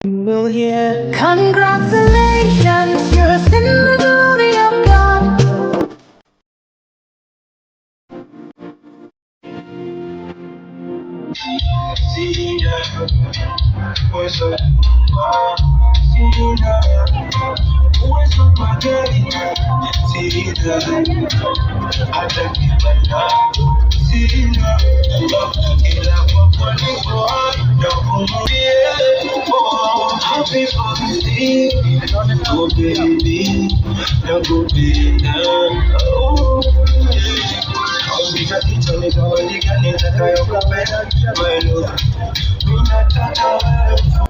Will hear congratulations, you're in the glory of God. Happy birthday, oh baby, no go be oh.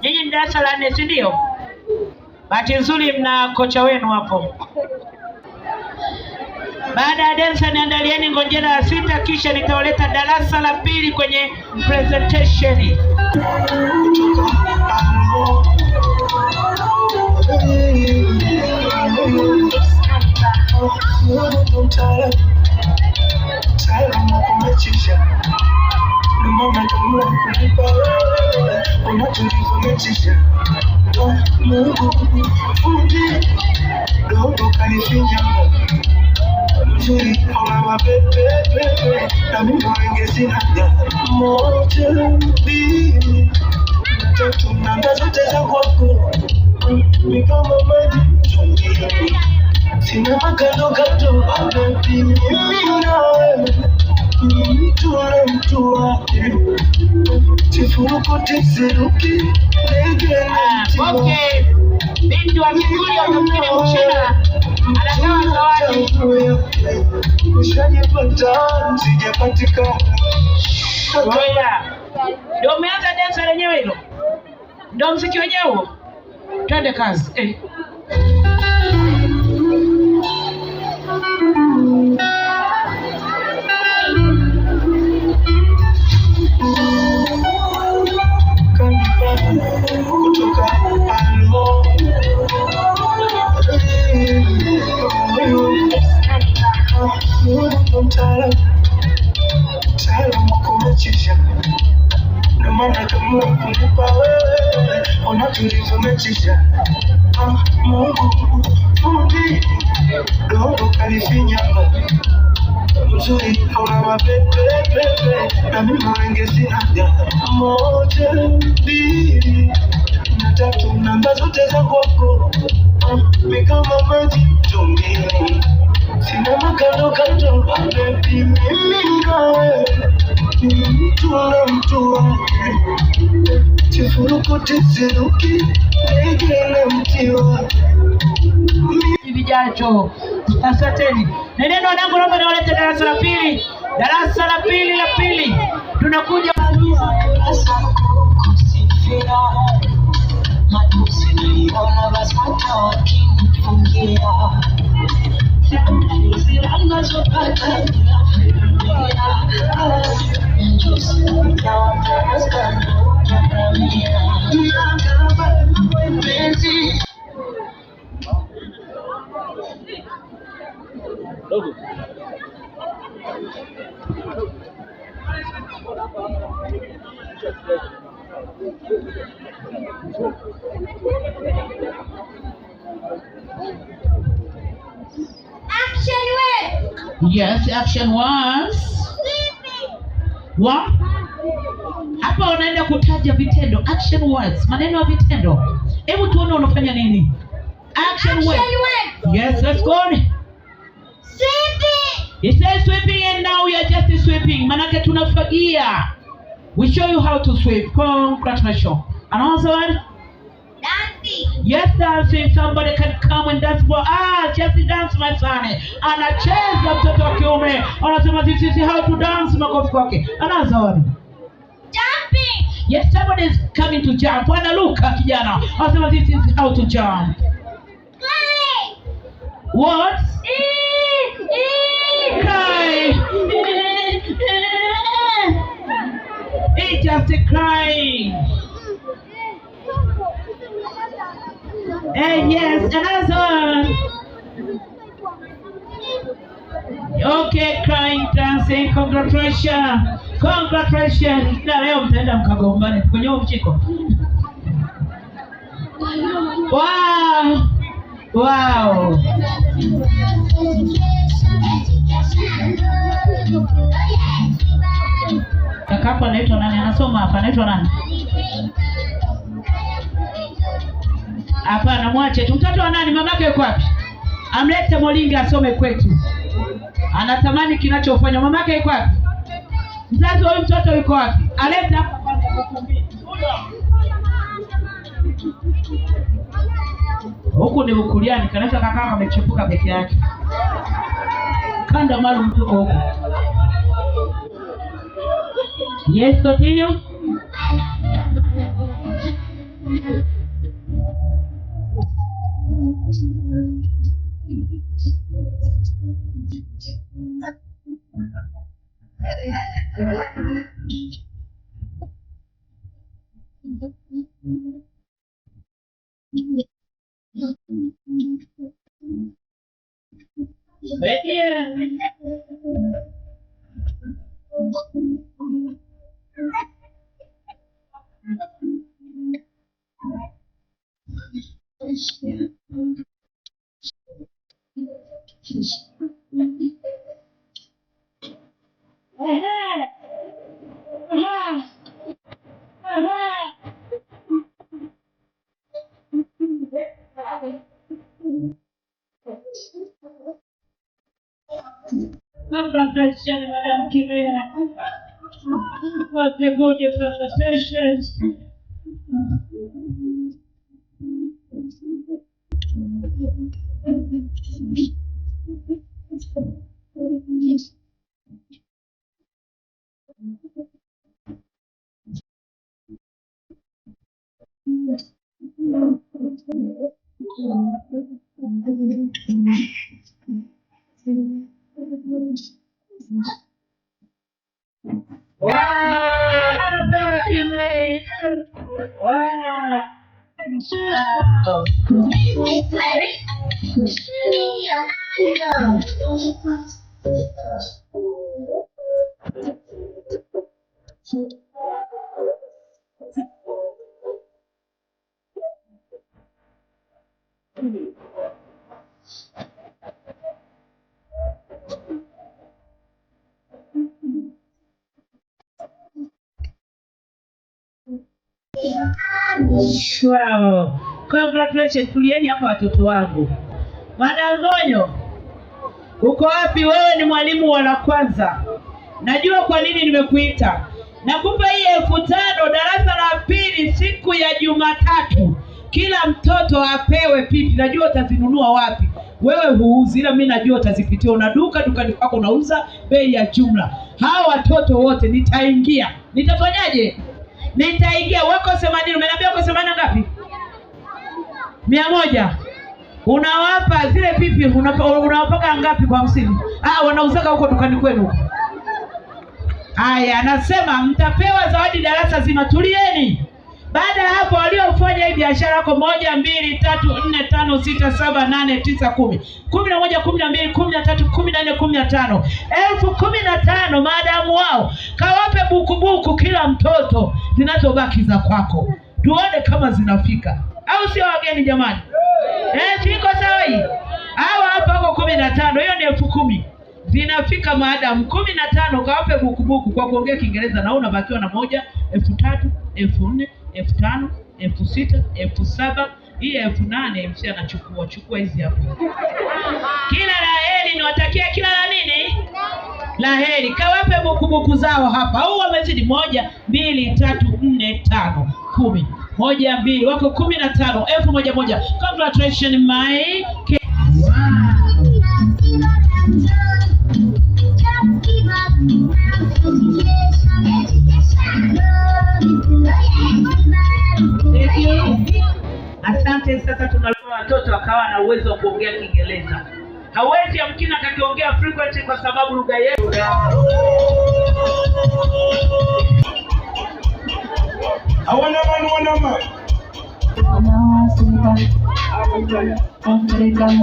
Nyinyi ni darasa la 4, si ndio? Bahati nzuri mna kocha wenu hapo. Baada ya dansa niandalieni ngojera ya 6, kisha nitawaleta darasa la 2 kwenye presentation. Sina makando kato mimi nawe mtu wake tifuruko tiziruki okay binti wa mbinguni wanafikiri mshina anagawa zawadi ushajipata sijapatika ndio umeanza dansa lenyewe hilo ndio mziki wenyewe huo twende kazi kutoka alo mtaalamu kumechisha na maana kama kunipa wewe unatulivu mechisha Mungu fundi dogo kalifinyanga mzuri hauna mapepe na mimi wengi sina moja 2 na 3 namba zote za kwako kama maji tungini sina makando baby mimi nawe mtu wake tifuruko tiziruki egele mtiwa vijacho. Asanteni. Neno wanangu naomba niwalete darasa la 2. Darasa la pili. Tunakuja Yes, action was. What? Hapa unaenda kutaja vitendo. Action words. Maneno ya vitendo. Hebu tuone unafanya nini? Action words. Yes, let's go. Sweeping. It says sweeping and now we are just sweeping. Manake tunafagia. We show you how to sweep. Congratulations. And also what? Dancing. Yes, dancing. Somebody can come and dance for just dance my son. Anacheza mtoto wa kiume. Anasema this is how to dance makofi kwake. Anaanza wapi? Jumping. Yes, somebody is coming to jump. Wanaruka kijana. Anasema this is how to jump. Cry. What? Cry. It's just crying. Yes, another one. Okay, crying, dancing, congratulations. Congratulations. Na leo mtaenda mkagombane kwenye mchiko. Wow. Wow. Kakako anaitwa nani? Anasoma hapa, anaitwa nani? Hapana, mwache tu. Mtoto wa nani? Mamake yuko wapi? Amlete Molinga asome kwetu. Anatamani kinachofanya. Mamake yuko wapi? Mzazi wa huyu mtoto yuko wapi? Alete hapa kwanza kukumbia. Huku ni ukuliani, kanisa kaka amechepuka peke yake. Kanda maalum tuko huko. Yes, continue. Congratulations, Madam Kiria. What a good presentation. Wow. Congratulations, tulieni hapa watoto wangu. Madalgonyo, uko wapi? Wewe ni mwalimu wa la kwanza. Najua kwa nini nimekuita. Nakupa hii 5,000 darasa la pili siku ya Jumatatu. Kila mtoto apewe pipi. Najua utazinunua wapi. Wewe huuzi, ila mimi najua utazipitia. Una duka, dukani kwako unauza bei ya jumla. Hao watoto wote nitaingia. Nitafanyaje? Nitaingia. Wako 80. Umeniambia wako 80 ngapi? 100. Unawapa zile pipi, unawapaka ngapi kwa 50? Wanauzaka huko dukani kwenu. Haya, anasema mtapewa zawadi darasa zima. Tulieni. Baada ya hapo waliofanya hii biashara wako 1 2 3 4 5 6 7 8 9 10. 11 12 13 14 15. 15,000 maadamu wao. Kawape buku kila mtoto zinazobaki za kwako. Tuone kama zinafika. Au sio wageni jamani? Siko sawa hii. Hawa hapa wako 15. Hiyo ni 10,000. Zinafika maadamu 15. Kawape buku kwa kuongea Kiingereza na unabakiwa na 1, 3,000, 4,000, 5,000, 6,000, 7,000. Hii 8,000 MC anachukua. Chukua hizi hapo. Kila laheri niwatakia kila la nini? Laheri. Kawape buku zao hapa. Au wamezidi 1 2 3 4 5 10. 1 2 wako 15. 1,000. Congratulations my Asante. Sasa tunaleta watoto akawa na uwezo wa kuongea Kiingereza. Hawezi amkina akakiongea frequency kwa sababu lugha yetu. Hawana mama. African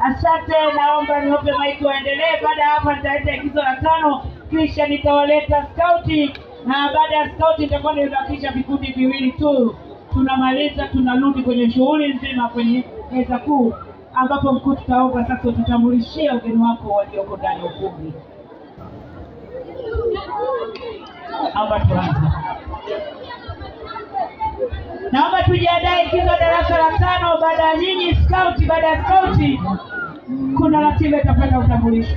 Asante, naomba niwape maiki waendelee. Baada ya hapa nitaleta igizo la 5, kisha nitawaleta skauti, na baada ya skauti nitakuwa nimebakisha vikundi viwili tu. Tunamaliza, tunarudi kwenye shughuli nzima kwenye meza kuu, ambapo mkuu tutaomba sasa tutambulishie ugeni wako walioko ndani ya ukumbi. Naomba tuanze. Naomba tujiandae igizo darasa la 5. Baada ya nyinyi skauti, baada ya skauti kuna ratiba itapata utambulisho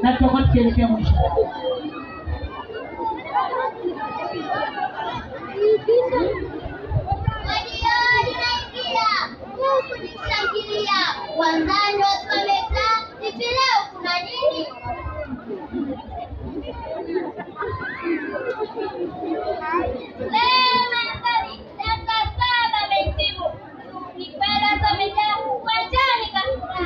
na tutakuwa tukielekea mwisho. Wanzani watu wamekaa, hivi leo kuna nini? Leo mandhari dakika 7 metimu. Nipenda somejaa uwanjani kabisa.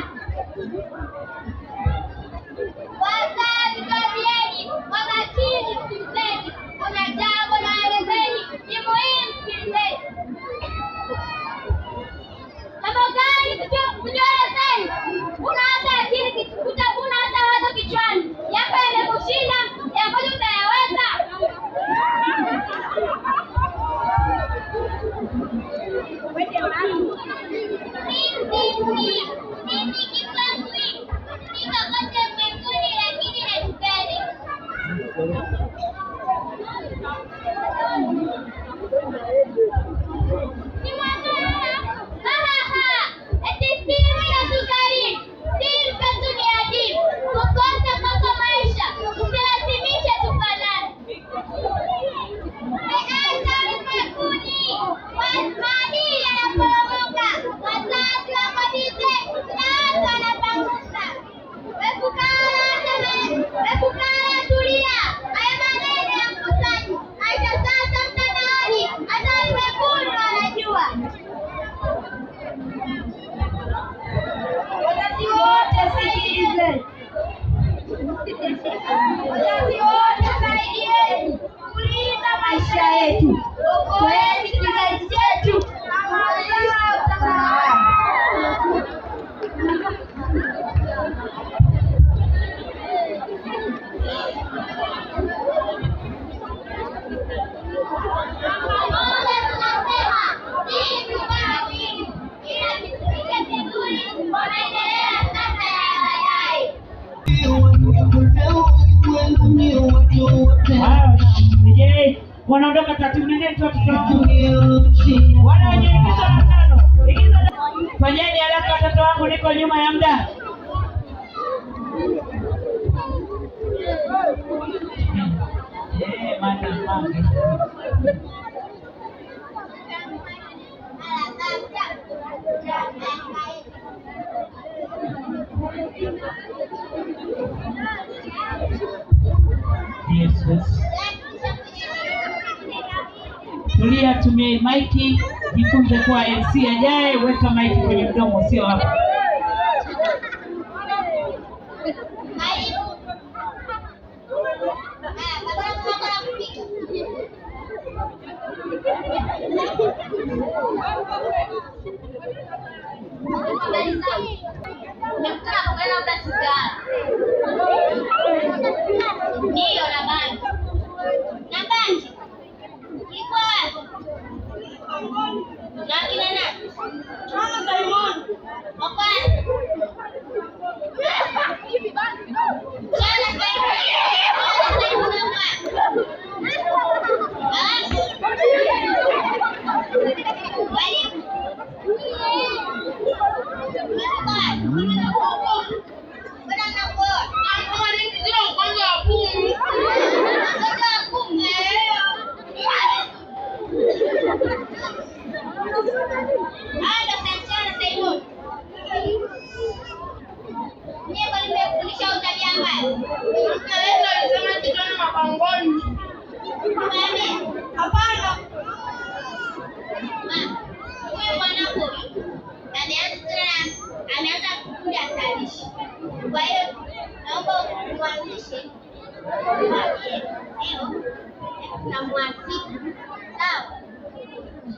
Wazazi kazieni, wakatini sikilizeni. Kuna jambo naelezeni, ni muhimu sikilizeni. Mambo gani kujielezeni? Unaanza akili kikuta, unaanza wazo kichwani. Yako yamekushinda, yako utayaweza. Mimi kipanzi. Nikakote mbinguni lakini nakipendi. Ni mwangana. Eti simu ya sukari. Simu katuni ya dimu. Kukosa kwa maisha. Usilazimishe tufanane. Meanza ulimwenguni. Maadili yanaporomoka. Wazazi wakabize na watu wanapangusa. Wekukala tulia. Haya maneno ya mkusanyi. Aisha sasa mtandaoni. Hata ulimwenguni wanajua. Wazazi wote sikilize. Wazazi wote saidieni kulinda maisha yetu. Okoeni kizazi chetu. Wanaondoka taratibu, nendeni tu watoto wangu. Wale wenye igizo la 5. Fanyeni haraka watoto wangu, niko nyuma ya muda. Yes. Tulia, tumie maiki, jifunze kuwa MC ajaye, weka maiki kwenye mdomo, sio hapa. Ndiyo na bangi. Na bangi. Iko wapi? Na kina nani? Simon. Wako Yesu alisema kichwani mapangoni. Hapana. Huyu mwanangu ameanza kukuja hatarishi. Kwa hiyo naomba umwanzishe. Leo tunamwazika. Sawa.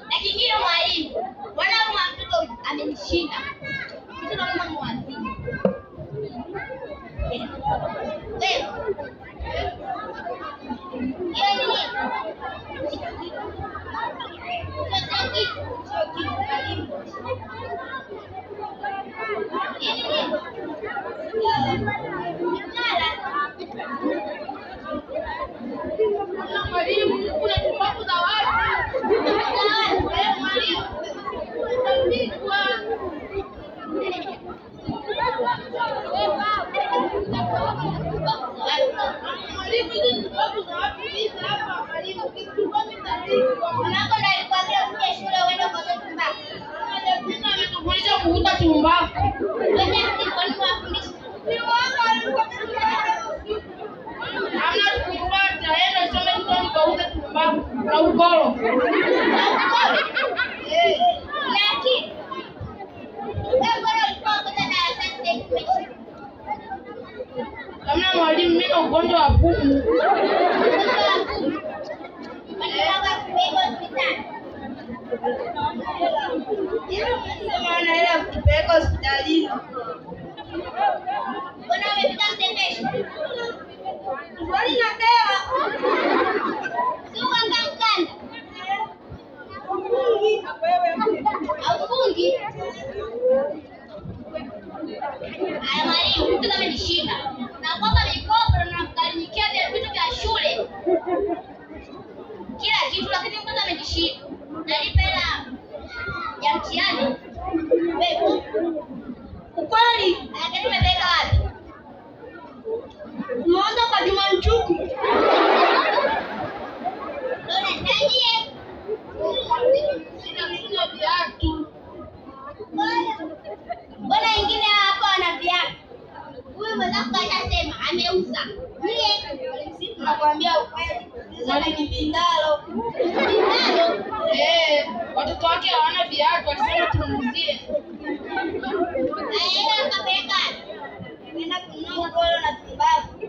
Na kingine mwalimu, mbona huyu mtoto amenishinda? Kitu kama mwazika. Wewe. Yeye ni kama mwalimu mimi na ugonjwa wa pumu. Maana ile kupeleka hospitalini. Mbona umepita mtembesho? Swali na dawa. Sio mkanda. Aufungi. Haya mwalimu, mtu kama nishinda. Na kwamba mikopo na mkalinikia vitu vya shule. Kila kitu lakini mtu amejishinda. Nalipa hela ya mtihani. Wewe. Ukweli? Lakini umepeleka wapi? Umeanza kwa Juma Nchuku. Dona ndani. Sina viatu. Mbona ingine hapa ana viatu? Huyu mwanangu anasema ameuza. Mimi nakwambia ukweli. Sasa ni bindalo. Bindalo? Watoto wake hawana viatu, alisema tumuuzie. Aenda akapeleka. Nenda kununua golo na tumbaku.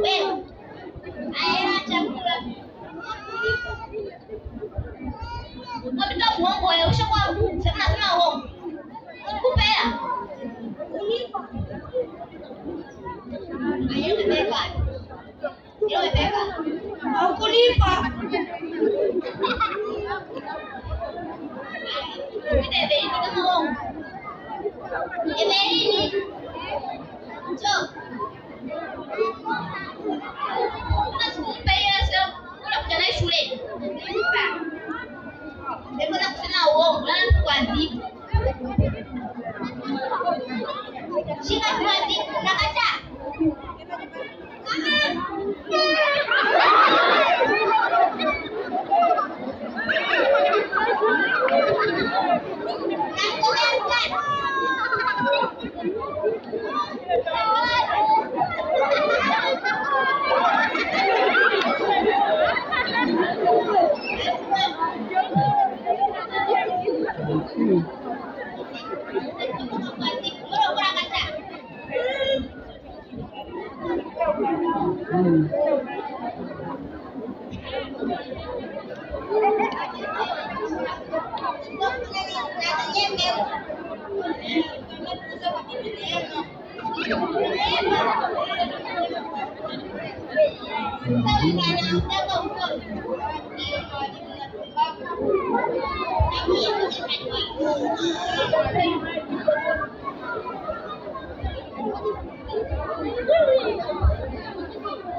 Wewe. Aenda chakula. Unapita uongo wewe, ushakuwa sema uongo. Nikupe hela. Unipa. Aenda beka. Ndio beka. Au kulipa. Ndio kama uongo. Evelini. Njoo. Unasikumpa hela sio? Unakuja naye shuleni. Hebu na kusema uongo, lana kuadhibu. Shika kuadhibu, unakataa?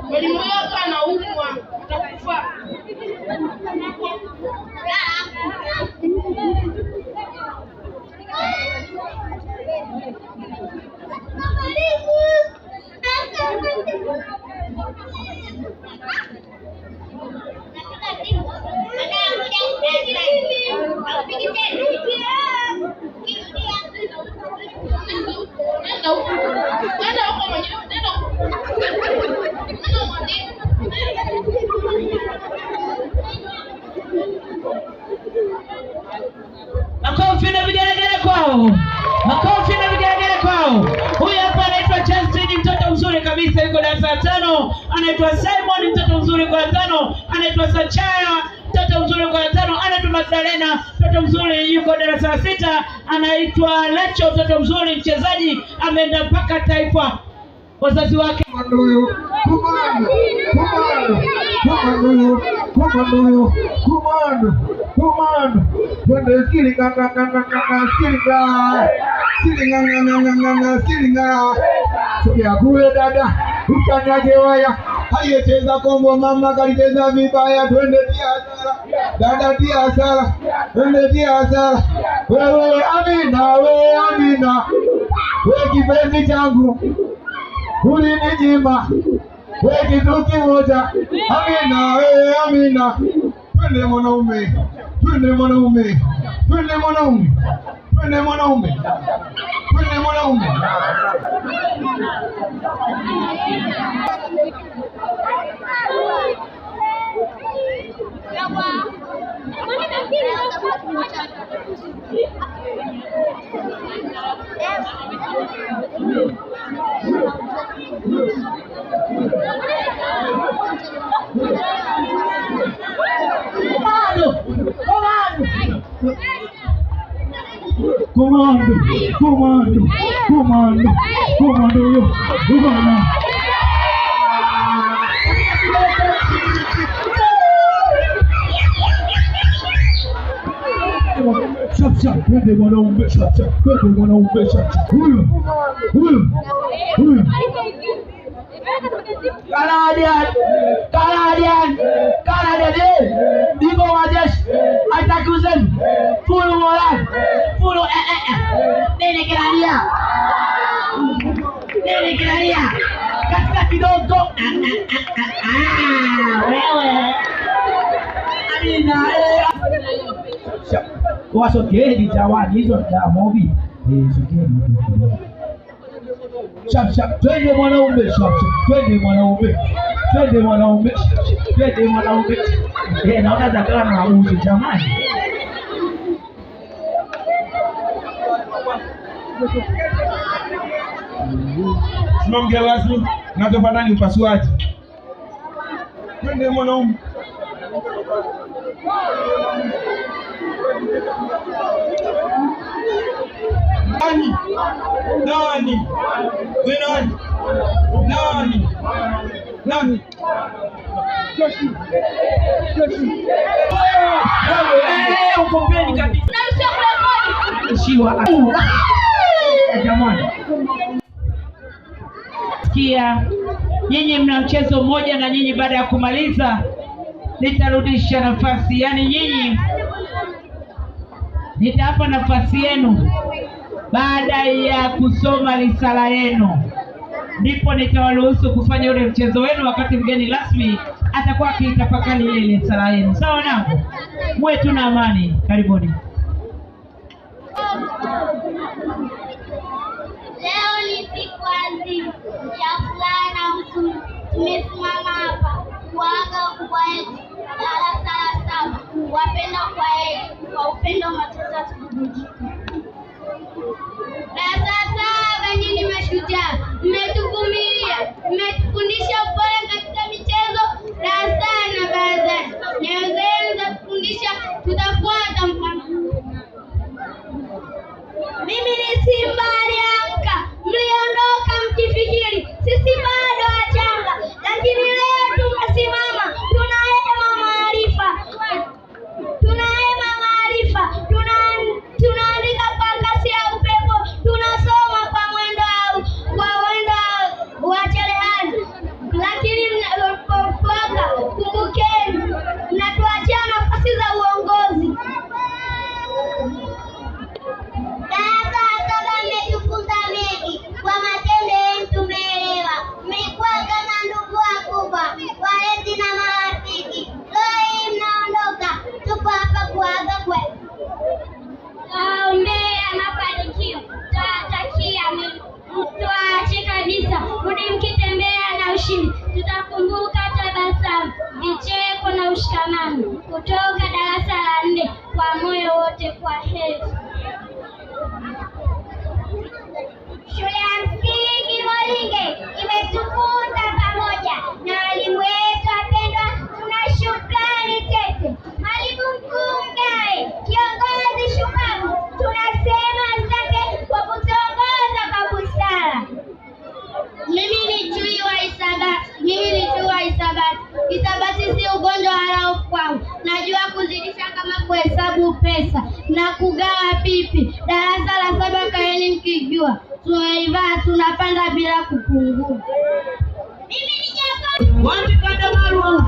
Mwalimu wako anaumwa, atakufa. Nenda huko. Nenda huko mwenyewe, nenda huko. Nenda mwandike. Makofi na vigelegele kwao. Makofi na vigelegele kwao. Huyu hapa anaitwa Justin, mtoto mzuri kabisa, yuko darasa la 5. Anaitwa Simon, mtoto mzuri kwa 5. Anaitwa Sachaya, mtoto mzuri kwa 5. Anaitwa Magdalena, mtoto mzuri yuko darasa la 6. Anaitwa Lecho, mtoto mzuri mchezaji, ameenda mpaka taifa. Wazazi wake Kumando. Twende silinga. Sogea kule dada, ukanyage waya. Aliyecheza kombo mama kalicheza vibaya. Twende tia hasara, dada tia hasara. Twende tia hasara. Wewe Amina, wewe kipenzi changu, ulininyima wewe kitu kimoja. Amina. Twende mwanaume. Komando. Shap, twende mwanaume, shap. Huyu. Canadian. Niko majeshi. Atakuzen. Full moral. Full Nene kiraria. Katika kidogo. Wewe. Amina. Wasogeni zawadi hizo za mobi. Shap. Twende mwanaume. Naona zakala na auzi jamani. Simamgia rasmi na tofadhali upasuaji. Twende mwanaume. Nani? Ukompeni kabisa. Shiwa. Jamani. Sikia. Nyinyi mna mchezo mmoja na nyinyi baada ya kumaliza nitarudisha nafasi. Yaani nyinyi nitawapa nafasi yenu baada ya kusoma risala yenu. Ndipo nitawaruhusu kufanya ule mchezo wenu wakati mgeni rasmi atakuwa akitafakari ile risala yenu. Sawa nangu? Mwe tuna amani. Karibuni. Leo ni siku adhimu ya furaha na huzuni. Tumesimama hapa kuaga ukubwa wetu darasa la 7, wapenda kwa upendo matata tukuvunjika. Darasa 7, nyinyi mashujaa, mmetuvumilia, mmetufundisha upole katika michezo darasani na barazani. Nyenzo kufundisha, tutafuata mfano. Mimi ni Simba aliamka, mliondoka mkifikiri sisi bado wachanga, lakini leo tumesimama. Tunahema maarifa, kutoka darasa la 4 kwa moyo wote kwa heri. Shule ya msingi Molinge imetukuta pamoja na walimu wetu wapendwa. Tuna shukrani tete. Mwalimu mkuu Ngae, kiongozi shupavu, tunasema asante kwa kutuongoza kwa busara. Mimi ni Chui wa hisabati. Hisabati si ugonjwa wala hofu kwangu. Najua kuzidisha kama kuhesabu pesa na kugawa pipi. Darasa la 7 kaeni mkijua. Tunaivaa tunapanda bila kupungua. Mimi ni Jacob. Wapi kanda Marwa?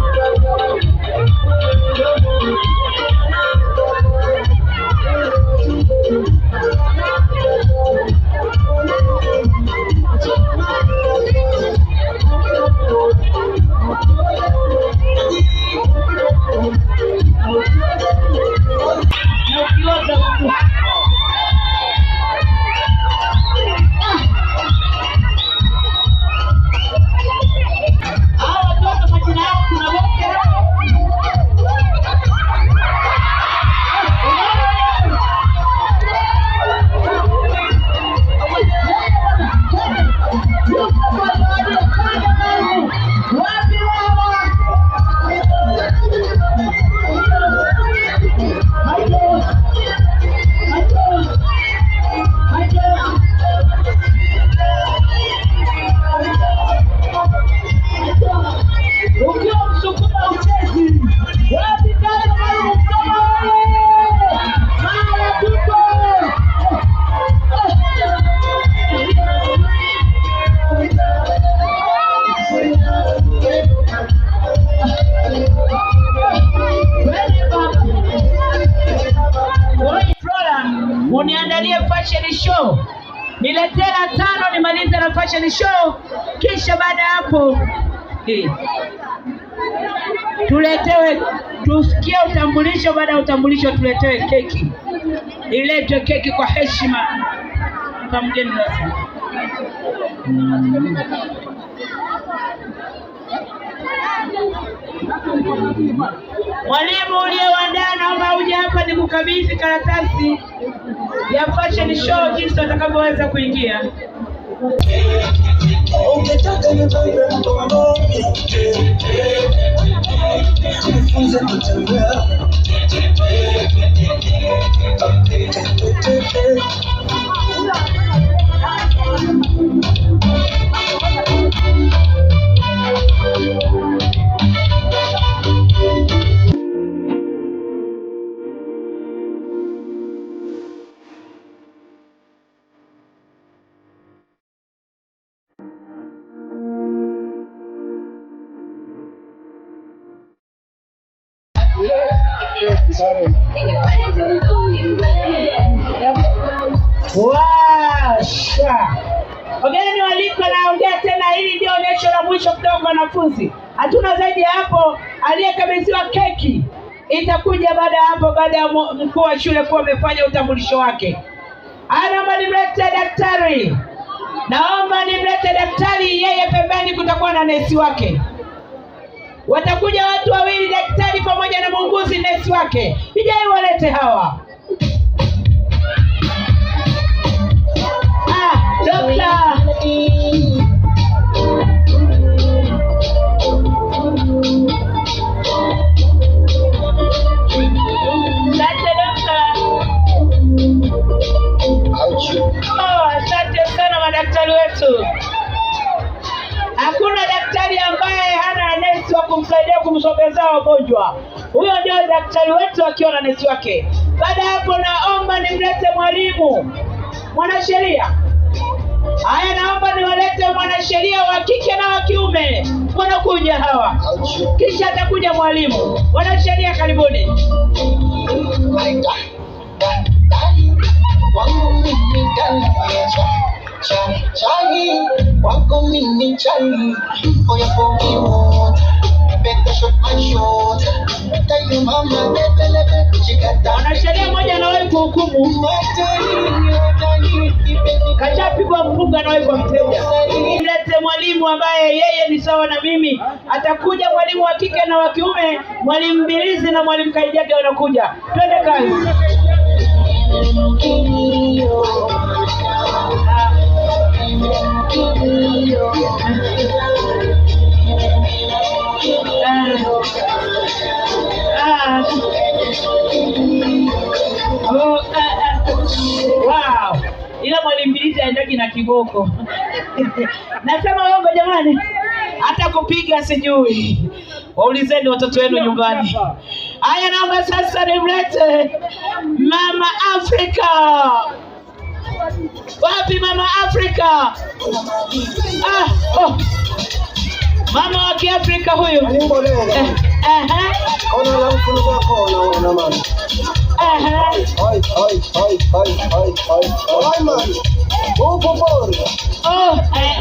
Uniandalie fashion show. Niletera 5 nimalize na fashion show. Kisha baada hapo tuletewe, tusikie utambulisho. Baada ya utambulisho tuletewe keki. Iletwe keki kwa heshima kwa mgeni rasmi. Mwalimu uliyeandaa, naomba uje hapa nikukabidhi karatasi ya fashion show jinsi utakavyoweza kuingia. Ukitaka nivae mkono nifunze kutembea. Washa. Wageni waliko, naongea tena, hili ndio onyesho la mwisho kutoka kwa wanafunzi. Hatuna zaidi ya hapo. Aliyekabidhiwa keki itakuja baada ya hapo, baada ya mkuu wa shule kuwa amefanya utambulisho wake. Naomba nimlete daktari. Naomba nimlete daktari, yeye pembeni kutakuwa na nesi wake. Watakuja watu wawili, daktari pamoja na muuguzi nesi wake. Vijana walete hawa. Dokta. Asante sana madaktari wetu. Hakuna daktari ambaye hana nesi wa kumsaidia kumsogeza wagonjwa. Huyo ndio daktari wetu akiwa na nesi wake. Baada hapo naomba nimlete mwalimu, mwanasheria. Haya, naomba niwalete mwanasheria wa kike na wa kiume. Wanakuja hawa. Kisha atakuja mwalimu. Mwanasheria karibuni. Mwanasheria mmoja anawahi kuhukumu. Kashapigwa mfunga anawahi kwa mteja. Mlete mwalimu ambaye yeye ni sawa na mimi. Atakuja mwalimu wa kike na wa kiume, mwalimu Mbilizi na mwalimu Kaijage wanakuja. Twende kazi. Wow. Ila mwalimu Mbilizi aendaki na kiboko. Nasema uongo jamani? Hata kupiga sijui. Waulizeni watoto wenu nyumbani. Haya, naomba sasa nimlete Mama Afrika. Wapi Mama Afrika? Mama wa Kiafrika huyu.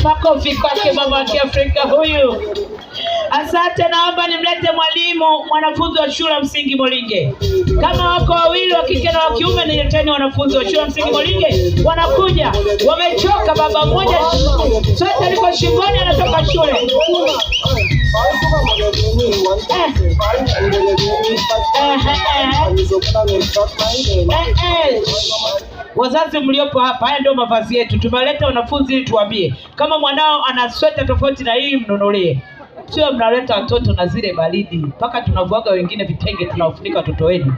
Makofi kwake mama wa Kiafrika huyu. Asante, naomba nimlete mwalimu mwanafunzi wa shule msingi Molinge. Kama wako wawili wa kike na wa kiume, nileteni wanafunzi wa shule msingi Molinge. Wanakuja, wamechoka. Baba mmoja sote liko shingoni anatoka shule. Wazazi mliopo hapa, haya ndio mavazi yetu. Tumeleta wanafunzi ili tuambie kama mwanao ana sweta tofauti na hii mnunulie. Sio mnaleta watoto na zile baridi. Mpaka tunavuaga wengine vitenge tunawafunika watoto wenu.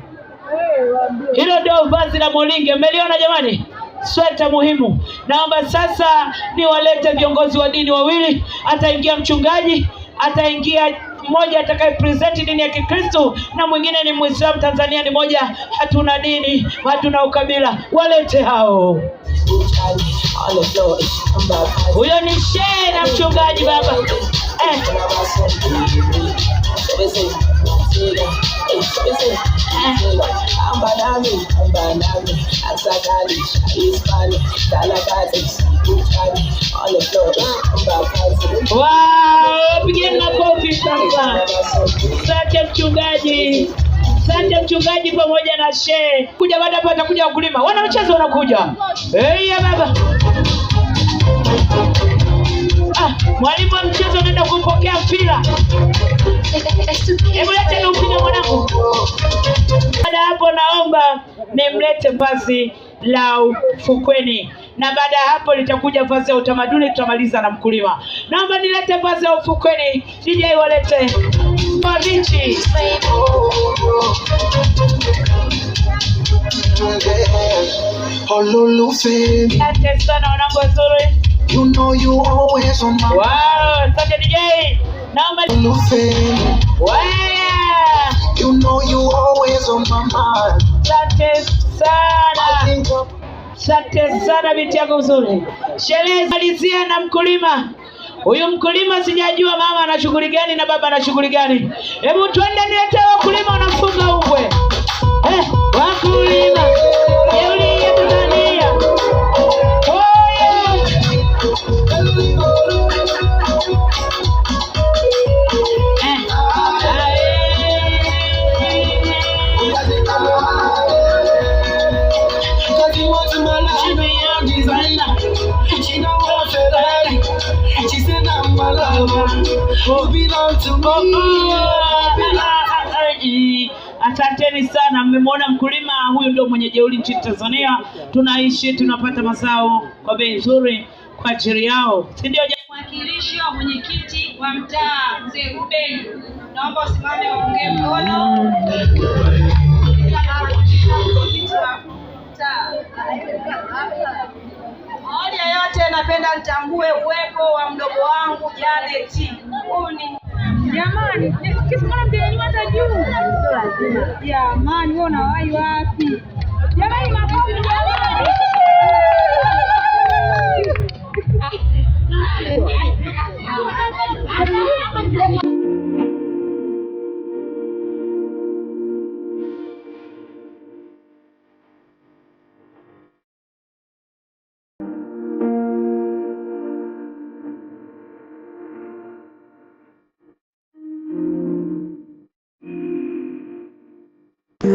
Hilo ndio vazi la Molinge. Mmeliona jamani? Sweta muhimu. Naomba sasa niwalete viongozi wa dini wawili. Ataingia mchungaji, ataingia mmoja atakaye present dini ya Kikristo na mwingine ni Muislamu. Tanzania ni moja, hatuna dini, hatuna ukabila. Walete hao. Huyo ni shehe na mchungaji baba. Wow, pigeni makofi sasa. Asante mchungaji. Asante mchungaji pamoja na shehe. Kuja baada hapo atakuja wakulima. Wana mchezo wanakuja. Ya baba. Mwalimu wa mchezo anaenda kupokea mpira. Hebu lete mpira mwanangu. Baada hapo naomba nimlete vazi la ufukweni. Na baada ya hapo litakuja vazi la utamaduni, tutamaliza na mkulima. Naomba nilete vazi la ufukweni. DJ walete mabichi. Asante sana wanangu wazuri. You know you always on my wow, asante DJ. Naomba wow. You know you always on my mind. Asante sana. Asante sana binti yangu nzuri. Sherehe malizia na mkulima. Huyu mkulima sijajua mama ana shughuli gani na baba ana shughuli gani. Hebu twende nilete wakulima wanafunga ungwe. Wakulima. Yeuli ya Tanzania. Asanteni sana. Mmemwona mkulima huyu, ndio mwenye jeuri nchini Tanzania. Tunaishi, tunapata mazao kwa bei nzuri kwa ajili yao, si ndio? Mwakilishi wa mwenyekiti wa mtaa Mzee Ruben, naomba usimame wapunge mkono. Moja yote napenda nitambue uwepo wa mdogo wangu Janet. Jamani, nikisimama mbele hata juu. Jamani, wewe unawahi wapi? Jamani, makofi jamani.